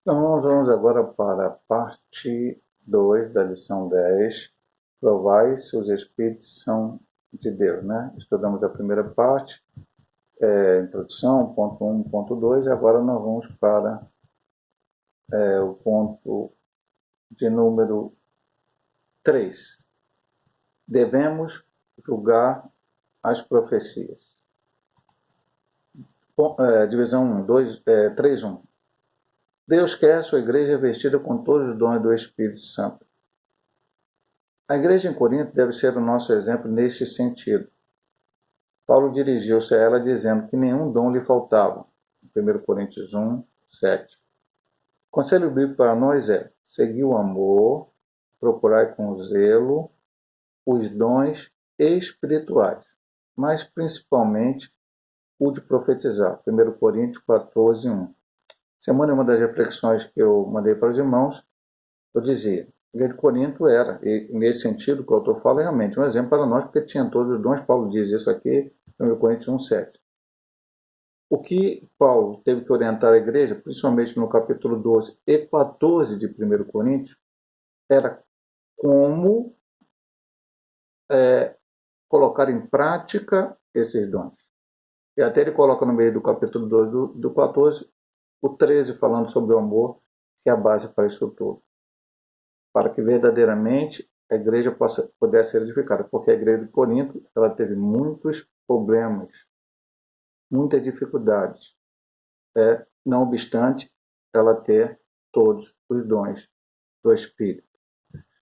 Então, nós vamos agora para a parte 2 da lição 10. Provai se os Espíritos são de Deus, né? Estudamos a primeira parte, introdução, ponto 1, ponto 2, e agora nós vamos para o ponto de número 3. Devemos julgar as profecias. Divisão 1, 2, 3, 1. Deus quer sua igreja vestida com todos os dons do Espírito Santo. A igreja em Corinto deve ser o nosso exemplo neste sentido. Paulo dirigiu-se a ela dizendo que nenhum dom lhe faltava. 1 Coríntios 1, 7. O conselho bíblico para nós é: seguir o amor, procurar com zelo os dons espirituais, mas principalmente o de profetizar. 1 Coríntios 14, 1. Semana, uma das reflexões que eu mandei para os irmãos, eu dizia: a igreja de Corinto era, e nesse sentido que o autor fala, é realmente um exemplo para nós, porque tinha todos os dons. Paulo diz isso aqui, 1 Coríntios 1, 7. O que Paulo teve que orientar a igreja, principalmente no capítulo 12 e 14 de 1 Coríntios, era como colocar em prática esses dons. E até ele coloca no meio do capítulo 12 do 14, o 13 falando sobre o amor, que é a base para isso tudo. Para que verdadeiramente a igreja pudesse ser edificada, porque a igreja de Corinto ela teve muitos problemas, muitas dificuldades, não obstante ela ter todos os dons do Espírito.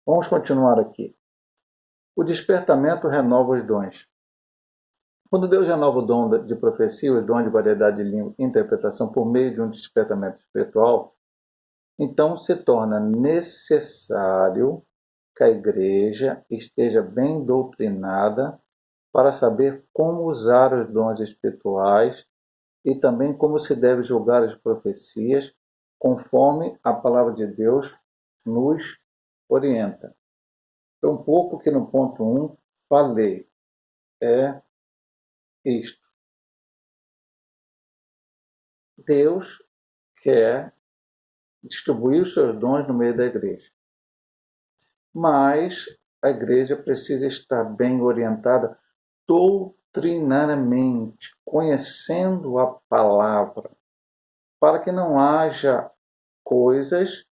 Vamos continuar aqui. O despertamento renova os dons. Quando Deus renova o dom de profecia, os dons de variedade de língua e interpretação por meio de um despertamento espiritual, então se torna necessário que a igreja esteja bem doutrinada para saber como usar os dons espirituais e também como se deve julgar as profecias, conforme a palavra de Deus nos orienta. Então, um pouco que no ponto 1 falei é isto. Deus quer distribuir os seus dons no meio da igreja, mas a igreja precisa estar bem orientada doutrinariamente, conhecendo a palavra, para que não haja coisas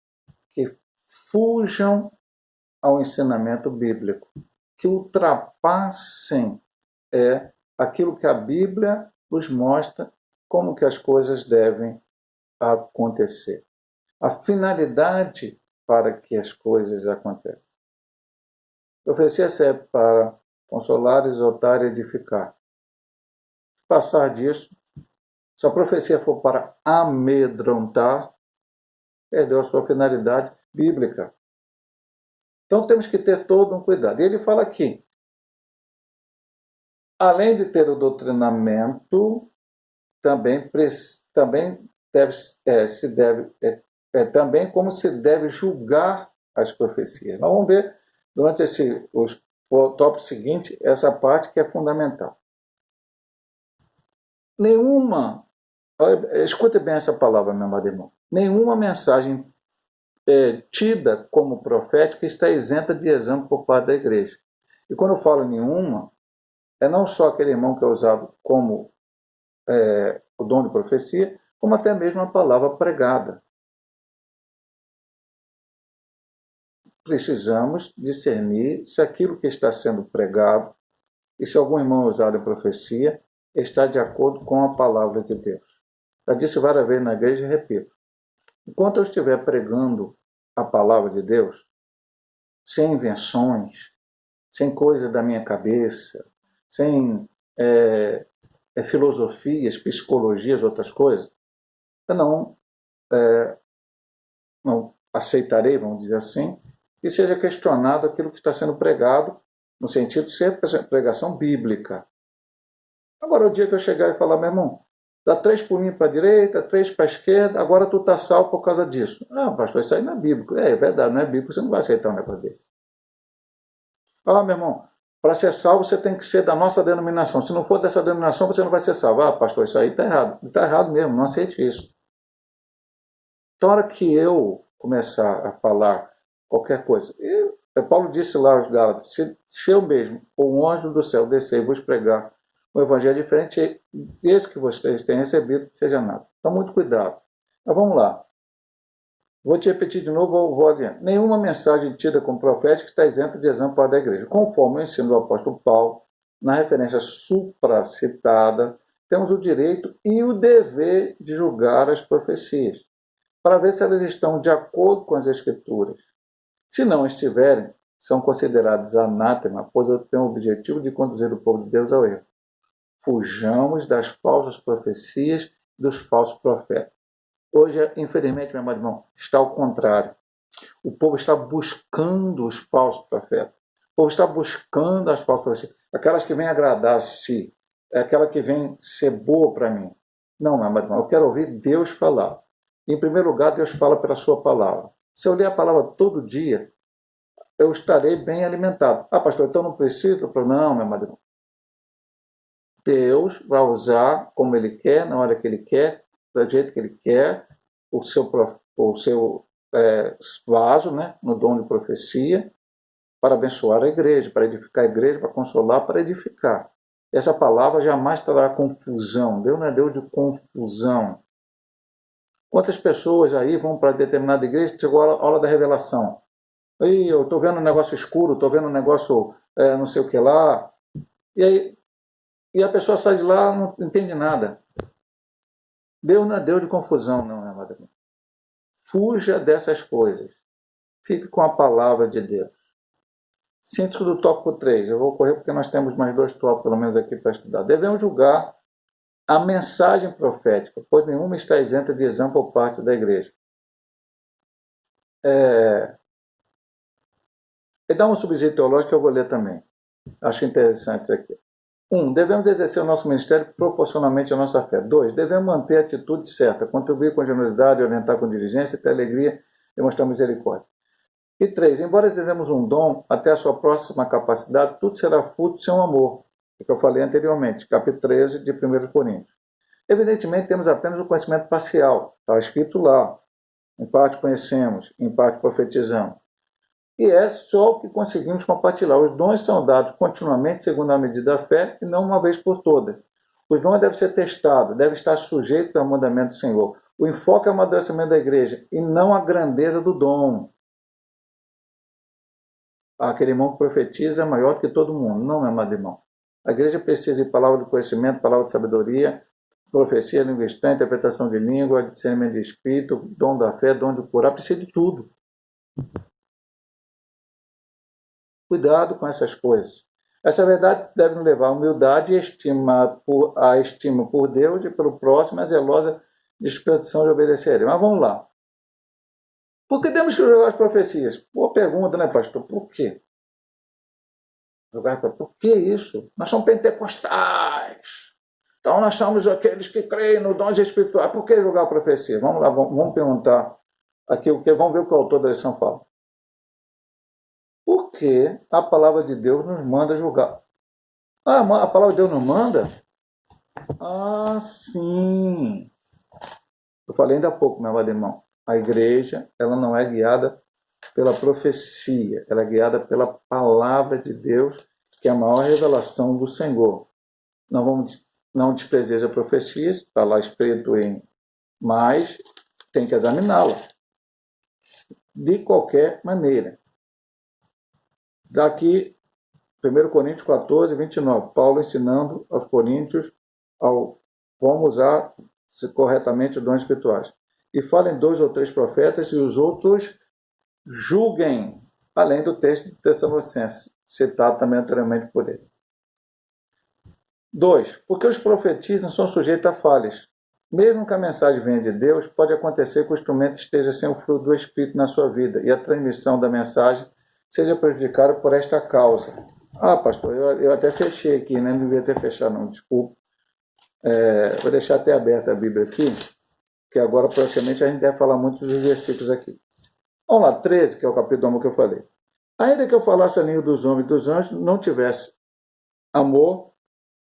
que fujam ao ensinamento bíblico, que ultrapassem aquilo que a Bíblia nos mostra como que as coisas devem acontecer. A finalidade para que as coisas aconteçam. A profecia serve para consolar, exortar e edificar. Passar disso, se a profecia for para amedrontar, perdeu a sua finalidade bíblica. Então temos que ter todo um cuidado. E ele fala aqui, além de ter o doutrinamento, também também como se deve julgar as profecias. Nós vamos ver durante o tópico seguinte essa parte que é fundamental. Escute bem essa palavra, meu amado irmão. Nenhuma mensagem tida como profética está isenta de exame por parte da igreja. E quando eu falo nenhuma, é não só aquele irmão que é usado como o dom de profecia, como até mesmo a palavra pregada. Precisamos discernir se aquilo que está sendo pregado e se algum irmão usado em profecia está de acordo com a palavra de Deus. Já disse várias vezes na igreja e repito. Enquanto eu estiver pregando a palavra de Deus, sem invenções, sem coisas da minha cabeça, sem filosofias, psicologias, outras coisas, eu não aceitarei, vamos dizer assim, que seja questionado aquilo que está sendo pregado, no sentido de ser pregação bíblica. Agora, o dia que eu chegar e falar, meu irmão, dá 3 por mim para a direita, 3 para a esquerda, agora tu está salvo por causa disso. Não, pastor, isso aí não é bíblico. É verdade, não é bíblico, você não vai aceitar um negócio desse. Ah, meu irmão, para ser salvo você tem que ser da nossa denominação. Se não for dessa denominação, você não vai ser salvo. Ah, pastor, isso aí está errado. Está errado mesmo, não aceite isso. Então, na hora que eu começar a falar qualquer coisa, Paulo disse lá aos Gálatas, se eu mesmo, ou um anjo do céu, descer e vos pregar um evangelho diferente desse que vocês têm recebido, seja nada. Então, muito cuidado. Então, vamos lá. Vou te repetir de novo, vou adiante. Nenhuma mensagem tida como profética está isenta de exame para a igreja. Conforme o ensino do apóstolo Paulo, na referência supracitada, temos o direito e o dever de julgar as profecias, para ver se elas estão de acordo com as Escrituras. Se não estiverem, são consideradas anátema, pois têm o objetivo de conduzir o povo de Deus ao erro. Fujamos das falsas profecias e dos falsos profetas. Hoje, infelizmente, meu irmão, está ao contrário. O povo está buscando os falsos profetas. O povo está buscando as falsas profecias. Aquelas que vêm agradar a si. Aquela que vem ser boa para mim. Não, meu irmão, eu quero ouvir Deus falar. Em primeiro lugar, Deus fala pela sua palavra. Se eu ler a palavra todo dia, eu estarei bem alimentado. Ah, pastor, então não preciso? Não, meu irmão. Deus vai usar como Ele quer, na hora que Ele quer, do jeito que Ele quer, o seu vaso, né, no dom de profecia, para abençoar a igreja, para edificar a igreja, para consolar, para edificar. Essa palavra jamais trará confusão. Deus não é Deus de confusão. Quantas pessoas aí vão para determinada igreja, chegou a hora da revelação. Aí eu estou vendo um negócio escuro, estou vendo um negócio não sei o que lá. E a pessoa sai de lá e não entende nada. Deus não é Deus de confusão, não, né, amada? Fuja dessas coisas. Fique com a palavra de Deus. Síntese do tópico 3. Eu vou correr porque nós temos mais 2 tópicos, pelo menos, aqui para estudar. Devemos julgar a mensagem profética, pois nenhuma está isenta de exame por parte da igreja. E dá um subsídio teológico que eu vou ler também. Acho interessante isso aqui. 1. Devemos exercer o nosso ministério proporcionalmente à nossa fé. 2. Devemos manter a atitude certa, contribuir com generosidade, orientar com diligência, ter alegria e mostrar misericórdia. E 3. Embora exercemos um dom até a sua próxima capacidade, tudo será fruto do seu amor, que eu falei anteriormente, capítulo 13 de 1 Coríntios. Evidentemente, temos apenas o conhecimento parcial, está escrito lá. Em parte conhecemos, em parte profetizamos. E é só o que conseguimos compartilhar. Os dons são dados continuamente segundo a medida da fé e não uma vez por todas. Os dons devem ser testados, devem estar sujeitos ao mandamento do Senhor. O enfoque é o amadurecimento da igreja e não a grandeza do dom. Aquele irmão que profetiza é maior que todo mundo. Não, meu amado irmão. A igreja precisa de palavra de conhecimento, palavra de sabedoria, profecia, linguística, interpretação de língua, discernimento de espírito, dom da fé, dom de curar. Precisa de tudo. Cuidado com essas coisas. Essa verdade deve nos levar à humildade e a estima por Deus e pelo próximo, a zelosa disposição de obedecer. Mas vamos lá. Por que temos que jogar as profecias? Boa pergunta, né, pastor? Por quê? Por que isso? Nós somos pentecostais. Então nós somos aqueles que creem no dons espirituais. Por que jogar a profecia? Vamos lá, vamos perguntar aqui vamos ver o que o autor da lição fala. Porque a palavra de Deus nos manda julgar. Ah, a palavra de Deus nos manda? Ah, sim. Eu falei ainda há pouco, meu amado irmão. A igreja, ela não é guiada pela profecia. Ela é guiada pela palavra de Deus, que é a maior revelação do Senhor. Não desprezeis a profecia, está lá escrito mas tem que examiná-la. De qualquer maneira. Daqui, 1 Coríntios 14, 29, Paulo ensinando aos coríntios como usar corretamente os dons espirituais. E falem 2 ou 3 profetas e os outros julguem, além do texto de Tessalonicenses, citado também anteriormente por ele. 2. Porque os profetizam são sujeitos a falhas. Mesmo que a mensagem venha de Deus, pode acontecer que o instrumento esteja sem o fruto do Espírito na sua vida e a transmissão da mensagem seja prejudicada por esta causa. Ah, pastor, eu até fechei aqui, né? Não devia ter fechado, não, desculpa. Vou deixar até aberta a Bíblia aqui, que agora praticamente a gente deve falar muito dos versículos aqui. Vamos lá, 13, que é o capítulo do amor que eu falei. Ainda que eu falasse a língua dos homens e dos anjos, não tivesse amor,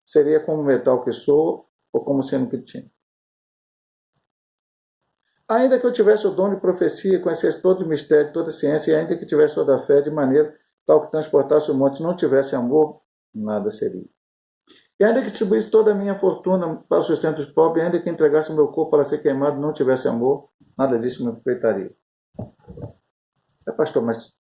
seria como o metal que sou ou como sendo que tinha. Ainda que eu tivesse o dom de profecia, conhecesse todo o mistério, toda a ciência, e ainda que tivesse toda a fé de maneira tal que transportasse o monte, não tivesse amor, nada seria. E ainda que distribuísse toda a minha fortuna para o sustento dos pobres, e ainda que entregasse o meu corpo para ser queimado, não tivesse amor, nada disso me aproveitaria. Pastor, mas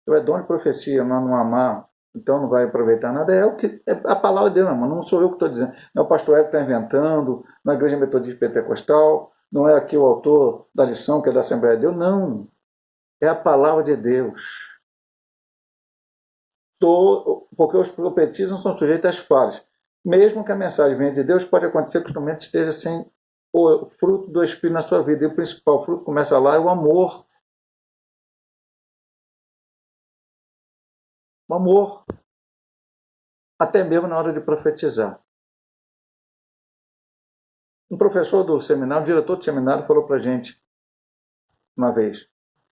tu é dom de profecia, não amar, então não vai aproveitar nada. É o que é a palavra de Deus, irmão. Não sou eu que estou dizendo. Não é o pastor Hélio que está inventando, não é a Igreja Metodista Pentecostal, não é aqui o autor da lição que é da Assembleia de Deus, não. É a palavra de Deus. Porque os profetismos são sujeitos às falhas. Mesmo que a mensagem venha de Deus, pode acontecer que o instrumento esteja sem o fruto do Espírito na sua vida. E o principal fruto começa lá, é o amor. O amor. Até mesmo na hora de profetizar. Um professor do seminário, um diretor do seminário, falou para a gente uma vez: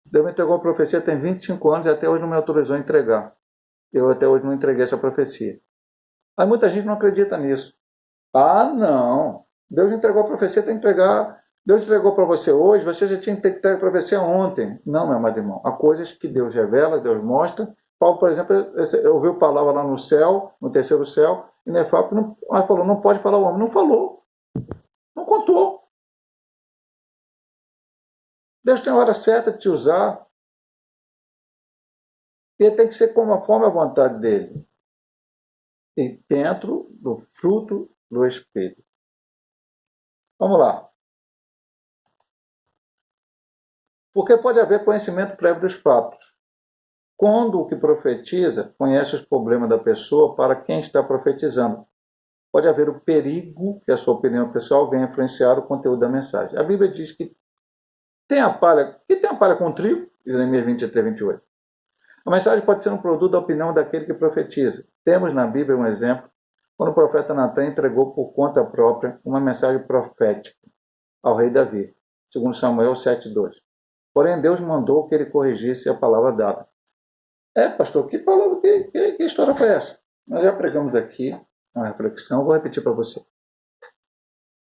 Deus me entregou a profecia tem 25 anos e até hoje não me autorizou a entregar. Eu até hoje não entreguei essa profecia. Aí muita gente não acredita nisso. Ah, não. Deus entregou a profecia, tem que entregar. Deus entregou para você hoje, você já tinha que ter entregue a profecia ontem. Não, meu amado irmão. Há coisas que Deus revela, Deus mostra. Paulo, por exemplo, ouviu palavra lá no céu, no terceiro céu, e Nefap falou, não pode falar o homem. Não falou. Não contou. Deus tem a hora certa de te usar. E tem que ser conforme a vontade dele. E dentro do fruto do Espírito. Vamos lá. Porque pode haver conhecimento prévio dos fatos. Quando o que profetiza conhece os problemas da pessoa para quem está profetizando, pode haver o perigo que a sua opinião pessoal venha influenciar o conteúdo da mensagem. A Bíblia diz que tem a palha com trigo, Jeremias 23, 28. A mensagem pode ser um produto da opinião daquele que profetiza. Temos na Bíblia um exemplo, quando o profeta Natan entregou por conta própria uma mensagem profética ao rei Davi, segundo Samuel 7,2. Porém, Deus mandou que ele corrigisse a palavra dada. Pastor, que palavra, que história foi essa? Nós já pregamos aqui uma reflexão, vou repetir para você.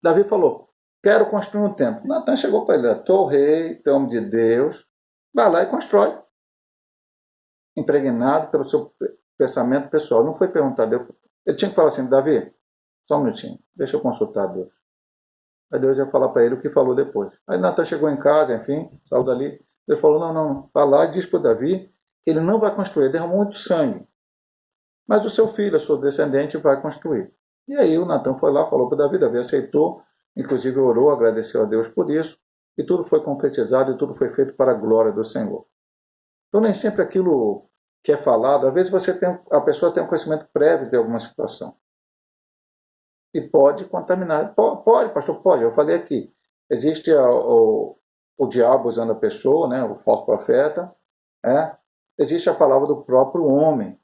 Davi falou, quero construir um templo. Natan chegou para ele, tu o rei, tu é homem de Deus, vai lá e constrói. Impregnado pelo seu pensamento pessoal. Não foi perguntar a Deus. Ele tinha que falar assim, Davi, só um minutinho, deixa eu consultar a Deus. Aí Deus ia falar para ele o que falou depois. Aí Natan chegou em casa, enfim, saiu dali. Ele falou, não, vai lá e diz para o Davi que ele não vai construir, ele derramou muito sangue. Mas o seu filho, a sua descendente, vai construir. E aí o Natan foi lá, falou para o Davi, Davi aceitou, inclusive orou, agradeceu a Deus por isso, e tudo foi concretizado e tudo foi feito para a glória do Senhor. Então nem sempre aquilo que é falado, às vezes a pessoa tem um conhecimento prévio de alguma situação. E pode contaminar. Pode, pastor, pode. Eu falei aqui. Existe o diabo usando a pessoa, né, o falso profeta. Existe a palavra do próprio homem.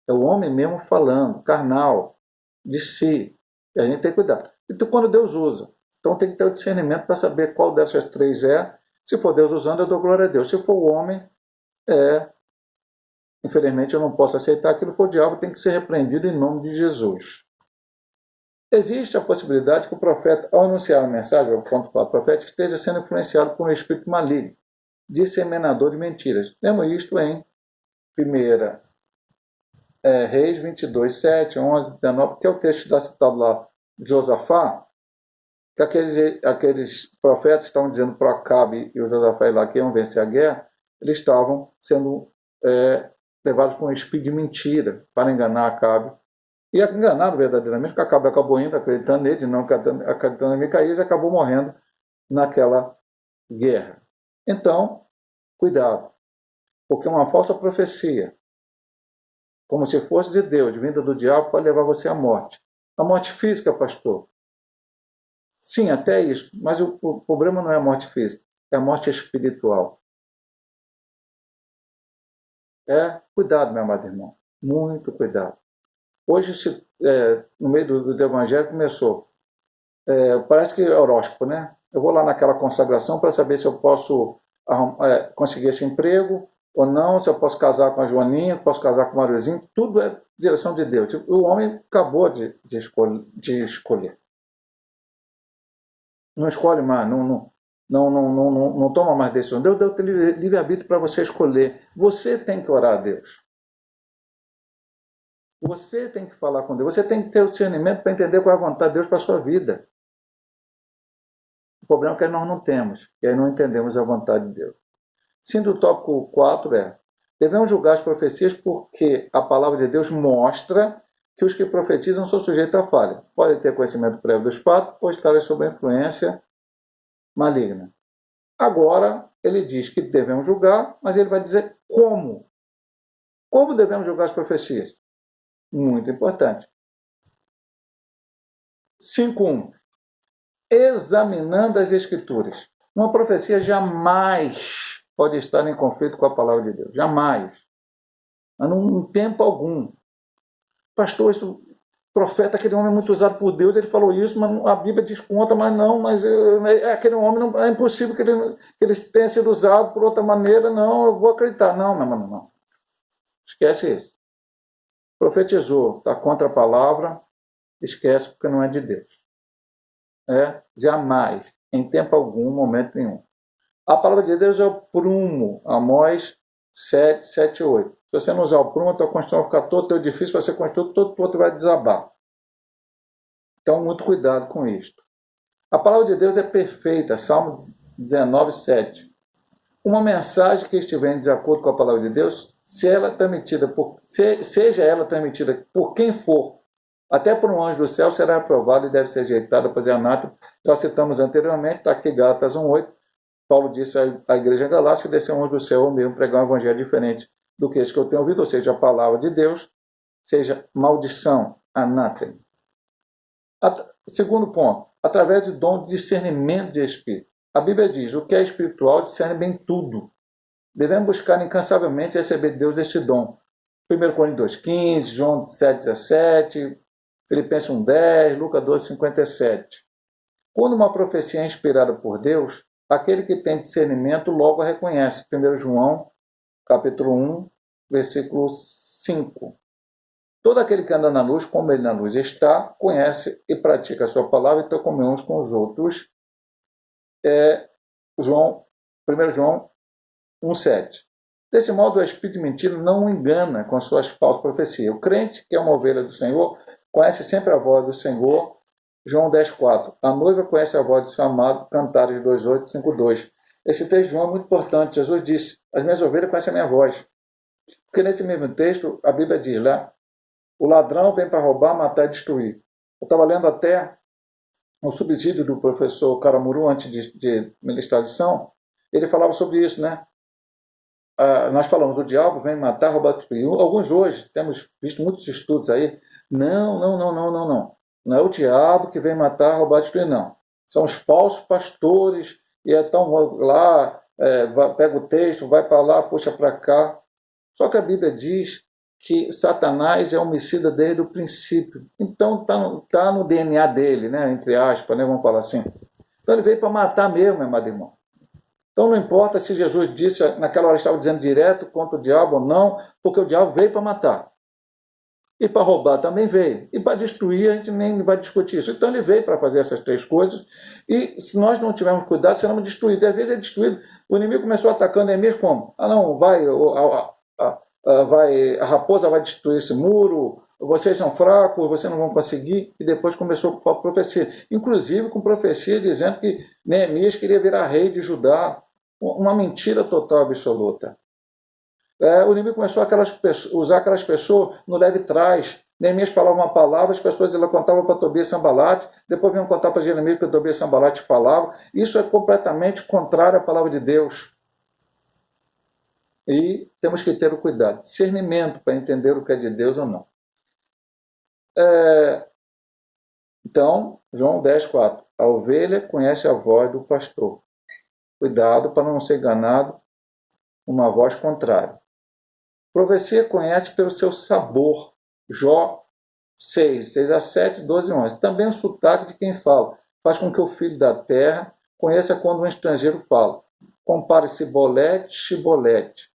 É o homem mesmo falando, carnal, de si. E a gente tem que cuidar. Então, quando Deus usa, então tem que ter o discernimento para saber qual dessas três é. Se for Deus usando, eu dou glória a Deus. Se for o homem, infelizmente eu não posso aceitar. Aquilo for o diabo, tem que ser repreendido em nome de Jesus. Existe a possibilidade que o profeta, ao anunciar a mensagem, o ponto profético, esteja sendo influenciado por um espírito maligno, disseminador de mentiras. Lemos isto em 1 Reis 22, 7, 11, 19, que é o texto que está citado lá de Josafá, que aqueles profetas estavam dizendo para Acabe e o Josafá lá que iam vencer a guerra, eles estavam sendo levados por um espírito de mentira para enganar Acabe. E enganado verdadeiramente, porque Acabe acabou indo, acreditando nele, não acreditando em Micaías, e acabou morrendo naquela guerra. Então, cuidado, porque uma falsa profecia, como se fosse de Deus, vinda do diabo, pode levar você à morte. A morte física, pastor. Sim, até isso, mas o problema não é a morte física, é a morte espiritual. Cuidado, meu amado irmão, muito cuidado. Hoje, no meio do evangelho, começou. Parece que é horóscopo, né? Eu vou lá naquela consagração para saber se eu posso conseguir esse emprego ou não, se eu posso casar com a Joaninha, posso casar com o Mariozinho. Tudo é direção de Deus. O homem acabou de escolher. Não escolhe mais. não toma mais decisão. Deus deu livre-arbítrio para você escolher. Você tem que orar a Deus. Você tem que falar com Deus. Você tem que ter o discernimento para entender qual é a vontade de Deus para a sua vida. O problema é que nós não temos. E aí não entendemos a vontade de Deus. Sim, do tópico 4 devemos julgar as profecias porque a palavra de Deus mostra que os que profetizam são sujeitos à falha. Podem ter conhecimento prévio dos fatos ou estarem sob a influência maligna. Agora, ele diz que devemos julgar, mas ele vai dizer como. Como devemos julgar as profecias? Muito importante. 5.1. Examinando as Escrituras. Uma profecia jamais pode estar em conflito com a palavra de Deus. Jamais. Mas em tempo algum. Pastor, esse profeta, aquele homem muito usado por Deus, ele falou isso, mas a Bíblia desconta, mas aquele homem não, é impossível que ele tenha sido usado por outra maneira, não, eu vou acreditar. Não. Esquece isso. Profetizou, está contra a palavra, esquece porque não é de Deus. Jamais, em tempo algum, momento nenhum. A palavra de Deus é o prumo, Amós 7, 7 e 8. Se você não usar o prumo, a tua construção vai ficar todo, teu edifício vai ser construído, todo vai desabar. Então, muito cuidado com isto. A palavra de Deus é perfeita, Salmo 19, 7. Uma mensagem que estiver em desacordo com a palavra de Deus, seja ela transmitida por quem for, até por um anjo do céu, será aprovada e deve ser rejeitada, pois é anátema. Já citamos anteriormente, está aqui Gálatas 1:8. Paulo disse à igreja em Galácia que descer um anjo do céu ou mesmo pregar um evangelho diferente do que esse que eu tenho ouvido, ou seja, a palavra de Deus, seja maldição, anátema. Segundo ponto, através do dom de discernimento de espírito. A Bíblia diz, o que é espiritual discerne bem tudo. Devemos buscar incansavelmente receber de Deus este dom. 1 Coríntios 2,15, João 7,17, Filipenses 1,10, Lucas 12,57. Quando uma profecia é inspirada por Deus, aquele que tem discernimento logo a reconhece. 1 João, capítulo 1, versículo 5. Todo aquele que anda na luz, como ele na luz está, conhece e pratica a sua palavra e tem comunhão uns com os outros. 1 João 1,7. Desse modo, o espírito de mentira não o engana com as suas falsas profecias. O crente, que é uma ovelha do Senhor, conhece sempre a voz do Senhor. João 10,4. A noiva conhece a voz do seu amado, Cantares 2,8, 5,2. Esse texto de João é muito importante. Jesus disse, as minhas ovelhas conhecem a minha voz. Porque nesse mesmo texto, a Bíblia diz lá, o ladrão vem para roubar, matar e destruir. Eu estava lendo até um subsídio do professor Caramuru, antes de ministrar a lição, ele falava sobre isso, né? Nós falamos, o diabo vem matar, roubar, destruir. Alguns hoje, temos visto muitos estudos aí, não. Não é o diabo que vem matar, roubar, destruir, não. São os falsos pastores, e então lá, pega o texto, vai para lá, puxa para cá. Só que a Bíblia diz que Satanás é homicida desde o princípio. Então está no DNA dele, né? Entre aspas, né? Vamos falar assim. Então ele veio para matar mesmo, meu amado irmão. Então não importa se Jesus disse, naquela hora estava dizendo direto contra o diabo ou não, porque o diabo veio para matar. E para roubar também veio. E para destruir, a gente nem vai discutir isso. Então ele veio para fazer essas três coisas. E se nós não tivermos cuidado, seremos destruídos. Às vezes é destruído. O inimigo começou atacando Neemias como? A raposa vai destruir esse muro, vocês são fracos, vocês não vão conseguir. E depois começou com a profecia. Inclusive com profecia dizendo que Neemias queria virar rei de Judá. Uma mentira total, absoluta. O inimigo começou a usar aquelas pessoas no leve trás. Neemias falava uma palavra, as pessoas contavam para Tobias e Sanbalate, depois vinham contar para Jeremias que Tobias e Sanbalate falavam. Isso é completamente contrário à palavra de Deus. E temos que ter o cuidado, discernimento para entender o que é de Deus ou não. Então, João 10,4. A ovelha conhece a voz do pastor. Cuidado para não ser enganado uma voz contrária. Profecia conhece pelo seu sabor. Jó 6, 6-7, 12-11. Também o sotaque de quem fala faz com que o filho da terra conheça quando um estrangeiro fala. Compare cibolete, chibolete.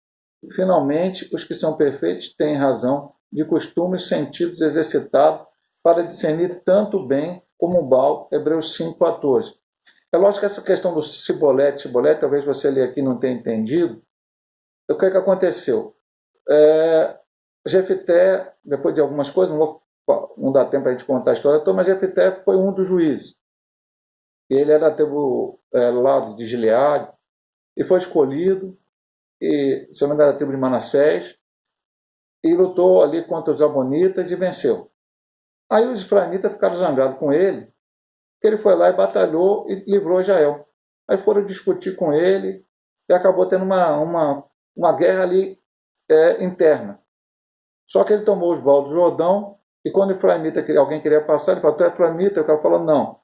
Finalmente, os que são perfeitos têm razão de costumes sentidos exercitados para discernir tanto o bem como o mal. Hebreus 5,14. É lógico que essa questão do cibolete, talvez você ler aqui não tenha entendido. O que aconteceu? Jefté, depois de algumas coisas, não dá tempo para a gente contar a história toda, mas Jefté foi um dos juízes. Ele era da tribo lado de Gileade, e foi escolhido, e, se não me engano, era da tribo de Manassés, e lutou ali contra os amonitas e venceu. Aí os israelitas ficaram zangados com ele, que ele foi lá e batalhou e livrou Israel. Aí foram discutir com ele e acabou tendo uma guerra ali interna. Só que ele tomou os baldes do Jordão e quando o israelita, alguém queria passar, ele falou, tu é israelita? O cara falou, não.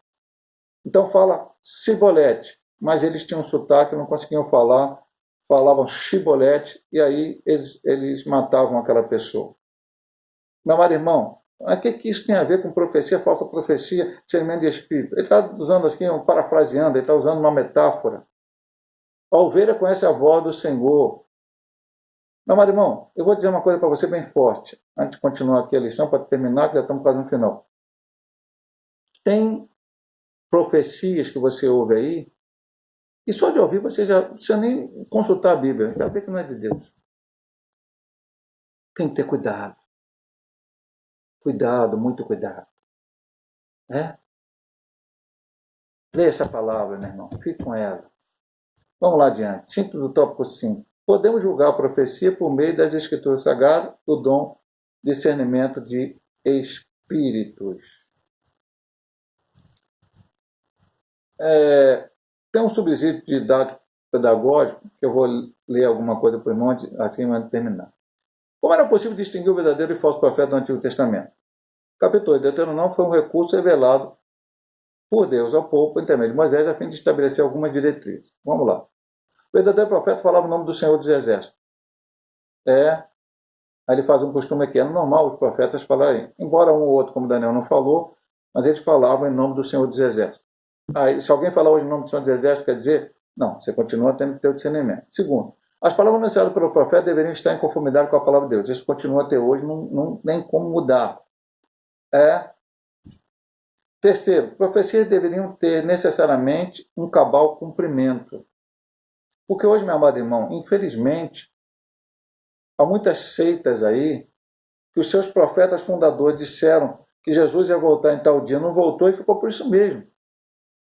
Então fala cibolete, mas eles tinham sotaque, não conseguiam falar, falavam chibolete e aí eles matavam aquela pessoa. Meu amado irmão, o que isso tem a ver com profecia, falsa profecia, discernimento de espírito? Ele está usando assim, parafraseando, ele está usando uma metáfora. A ovelha conhece a voz do Senhor. Meu amado irmão, eu vou dizer uma coisa para você bem forte, antes de continuar aqui a lição, para terminar, que já estamos quase no final. Tem profecias que você ouve aí, e só de ouvir você já precisa nem consultar a Bíblia, já vê que não é de Deus. Tem que ter cuidado. Cuidado, muito cuidado. Leia essa palavra, meu irmão. Fique com ela. Vamos lá adiante. Simples do tópico 5. Podemos julgar a profecia por meio das escrituras sagradas, o dom de discernimento de espíritos. Tem um subsídio de dado pedagógico, que eu vou ler alguma coisa por irmão, assim antes de terminar. Como era possível distinguir o verdadeiro e falso profeta do Antigo Testamento? Capítulo 8 de Deuteronômio foi um recurso revelado por Deus ao povo por intermédio de Moisés a fim de estabelecer algumas diretrizes. Vamos lá. O verdadeiro profeta falava o nome do Senhor dos Exércitos. Aí ele faz um costume aqui. É normal os profetas falarem, embora um ou outro, como Daniel não falou, mas eles falavam em nome do Senhor dos Exércitos. Aí, se alguém falar hoje em nome do Senhor dos Exércitos, quer dizer, não, você continua tendo que ter o discernimento. Segundo, as palavras anunciadas pelo profeta deveriam estar em conformidade com a palavra de Deus. Isso continua até hoje, não tem como mudar. Terceiro, profecias deveriam ter necessariamente um cabal cumprimento. Porque hoje, meu amado irmão, infelizmente, há muitas seitas aí que os seus profetas fundadores disseram que Jesus ia voltar em tal dia, não voltou e ficou por isso mesmo.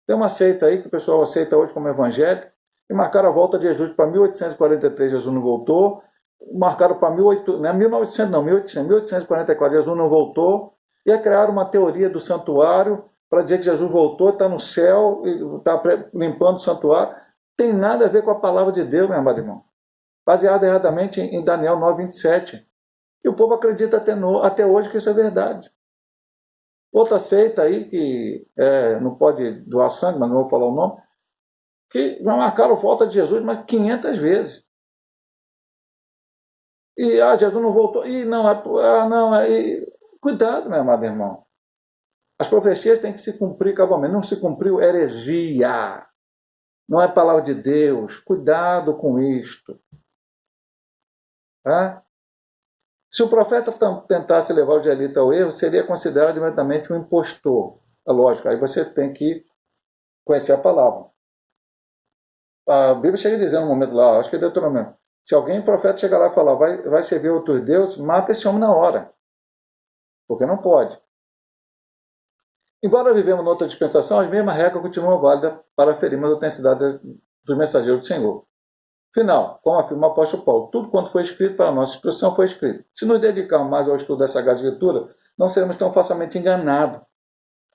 Tem uma seita aí que o pessoal aceita hoje como evangélico e marcaram a volta de Jesus para 1843, Jesus não voltou, marcaram para 1844, Jesus não voltou, e aí criaram uma teoria do santuário para dizer que Jesus voltou, está no céu, está limpando o santuário. Tem nada a ver com a palavra de Deus, meu amado irmão. Baseado erradamente em Daniel 9:27. E o povo acredita até hoje que isso é verdade. Outra seita aí, que não pode doar sangue, mas não vou falar o nome, que já marcaram volta de Jesus mais 500 vezes. E Jesus não voltou. E não, cuidado, meu amado irmão. As profecias têm que se cumprir cabalmente. Não se cumpriu, heresia. Não é palavra de Deus. Cuidado com isto. Se o profeta tentasse levar o israelita ao erro, seria considerado imediatamente um impostor. É lógico, aí você tem que conhecer a palavra. A Bíblia chega dizendo no momento lá, acho que é Deuteronômio, se alguém profeta chegar lá e falar, vai servir outros deuses, mata esse homem na hora. Porque não pode. Embora vivemos noutra dispensação, as mesmas regras continuam válidas para ferir a autenticidade dos mensageiros do Senhor. Final, como afirma o apóstolo Paulo, tudo quanto foi escrito para a nossa instrução foi escrito. Se nos dedicarmos mais ao estudo dessa Sagrada Escritura, não seremos tão facilmente enganados.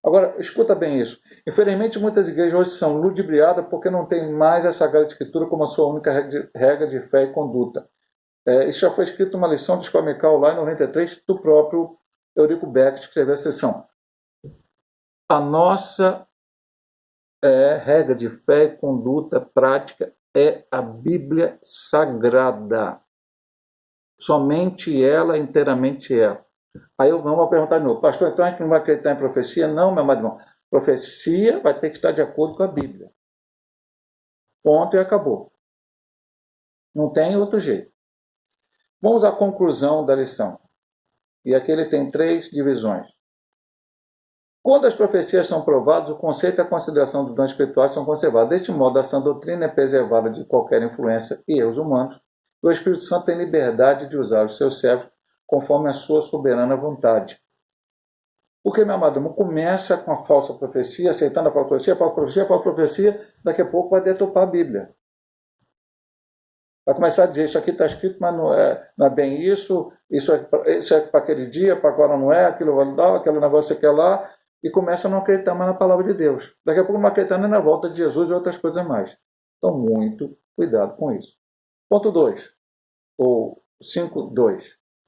Agora, escuta bem isso. Infelizmente, muitas igrejas hoje são ludibriadas porque não tem mais a Sagrada Escritura como a sua única regra de fé e conduta. Isso já foi escrito numa lição de Escola Dominical lá em 93 do próprio Eurico Beck, que escreveu essa lição. A nossa regra de fé e conduta prática é a Bíblia Sagrada. Somente ela, inteiramente ela. Aí vamos perguntar de novo, pastor, então a gente não vai acreditar em profecia? Não, meu amado irmão. Profecia vai ter que estar de acordo com a Bíblia. Ponto e acabou. Não tem outro jeito. Vamos à conclusão da lição. E aqui ele tem 3 divisões. Quando as profecias são provadas, o conceito e a consideração dos dons espirituais são conservados. Deste modo, a sã doutrina é preservada de qualquer influência e erros humanos. E o Espírito Santo tem liberdade de usar os seus servos conforme a sua soberana vontade. Porque, meu amado irmão, começa com a falsa profecia, aceitando a falsa profecia, daqui a pouco vai deturpar a Bíblia. Vai começar a dizer, isso aqui está escrito, mas não é bem isso é para aquele dia, para agora não é, aquilo vai dar, aquele negócio que é lá, e começa a não acreditar mais na palavra de Deus. Daqui a pouco não vai acreditar nem na volta de Jesus e outras coisas mais. Então, muito cuidado com isso. Ponto 2, ou 5.2,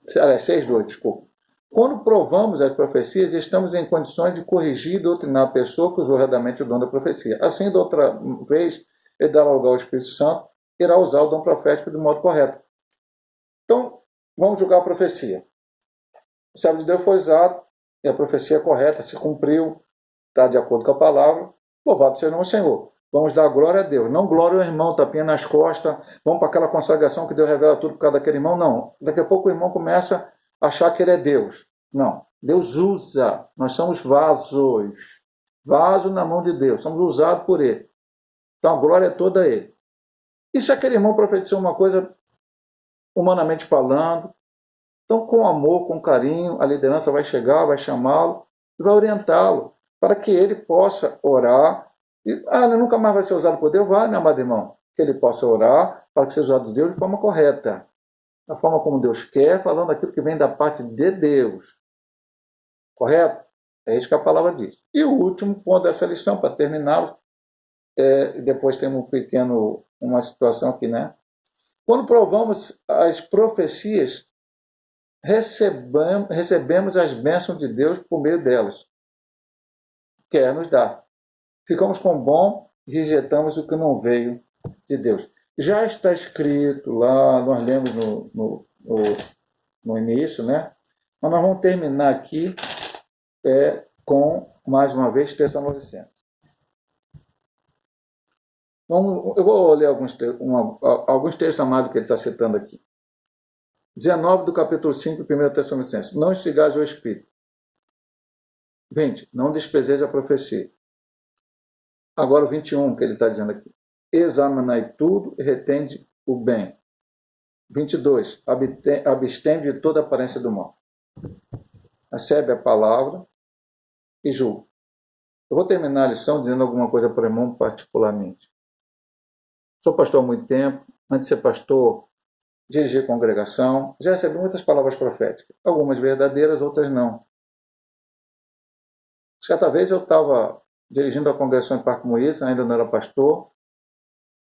6.2, desculpa. Quando provamos as profecias, estamos em condições de corrigir e doutrinar a pessoa que usou erradamente o dom da profecia. Assim, da outra vez, ele dará lugar ao Espírito Santo, irá usar o dom profético de modo correto. Então, vamos julgar a profecia. O servo de Deus foi usado, e a profecia é correta, se cumpriu, está de acordo com a palavra. Louvado seja o Senhor. Vamos dar glória a Deus. Não glória ao irmão, tapinha nas costas, vamos para aquela consagração que Deus revela tudo por causa daquele irmão. Não. Daqui a pouco o irmão começa a achar que ele é Deus. Não. Deus usa. Nós somos vasos. Vaso na mão de Deus. Somos usados por Ele. Então a glória é toda a Ele. E se aquele irmão profetizou uma coisa, humanamente falando, então com amor, com carinho, a liderança vai chegar, vai chamá-lo e vai orientá-lo para que ele possa orar. Ele nunca mais vai ser usado por Deus? Vai, meu amado irmão. Que ele possa orar para que seja usado por Deus de forma correta. Da forma como Deus quer, falando aquilo que vem da parte de Deus. Correto? É isso que a palavra diz. E o último ponto dessa lição, para terminar, depois temos uma situação aqui, né? Quando provamos as profecias, recebemos as bênçãos de Deus por meio delas. Quer nos dar. Ficamos com o bom e rejeitamos o que não veio de Deus. Já está escrito lá, nós lemos no início, né? Mas nós vamos terminar aqui com, mais uma vez, Tessalonicenses. Eu vou ler alguns textos amados que ele está citando aqui. 19 do capítulo 5, 1 Tessalonicenses. Não instigais o Espírito. 20. Não desprezeis a profecia. Agora o 21 que ele está dizendo aqui. Examinai tudo e retende o bem. 22. Abstende de toda aparência do mal. Recebe a palavra e julga. Eu vou terminar a lição dizendo alguma coisa para o irmão particularmente. Sou pastor há muito tempo. Antes de ser pastor, dirigi congregação. Já recebi muitas palavras proféticas. Algumas verdadeiras, outras não. Certa vez eu estava dirigindo a congregação em Parque Moisés, ainda não era pastor.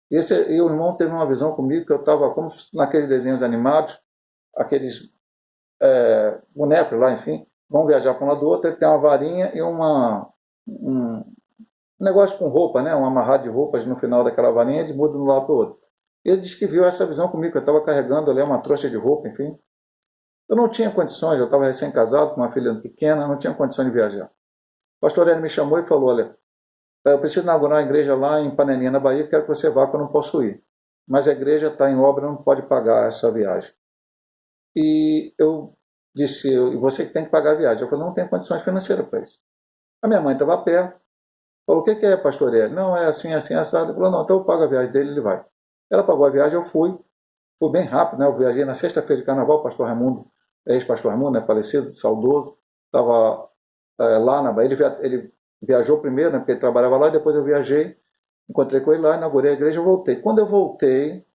E o irmão teve uma visão comigo que eu estava como naqueles desenhos animados, aqueles bonecos lá, enfim, vão viajar para um lado do outro, ele tem uma varinha e um negócio com roupa, né? Um amarrado de roupas no final daquela varinha, ele muda de um lado para o outro. Ele disse que viu essa visão comigo, que eu estava carregando ali uma trouxa de roupa, enfim. Eu não tinha condições, eu estava recém-casado com uma filha pequena, não tinha condições de viajar. O pastor Hélio me chamou e falou, olha, eu preciso inaugurar a igreja lá em Panelinha, na Bahia, quero que você vá, que eu não posso ir. Mas a igreja está em obra, não pode pagar essa viagem. E eu disse, você que tem que pagar a viagem. Eu falei, não tenho condições financeiras para isso. A minha mãe estava perto, falou, o que é, pastor Hélio? Não, é assim, assim, assado. Ele falou, não, então eu pago a viagem dele, ele vai. Ela pagou a viagem, eu fui bem rápido, né? Eu viajei na sexta-feira de carnaval, o pastor Raimundo, ex-pastor Raimundo, né? Falecido, saudoso, estava lá na Bahia, ele viajou primeiro, né? Porque ele trabalhava lá, e depois eu viajei, encontrei com ele lá, inaugurei a igreja e voltei. Quando eu voltei,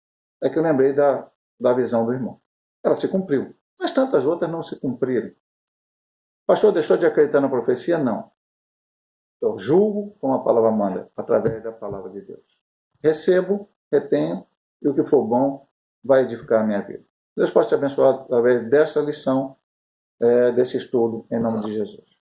é que eu lembrei da visão do irmão. Ela se cumpriu, mas tantas outras não se cumpriram. O pastor deixou de acreditar na profecia? Não. Eu julgo, como a palavra manda, através da palavra de Deus. Recebo, retenho, e o que for bom vai edificar a minha vida. Deus possa te abençoar através dessa lição, desse estudo, em nome de Jesus.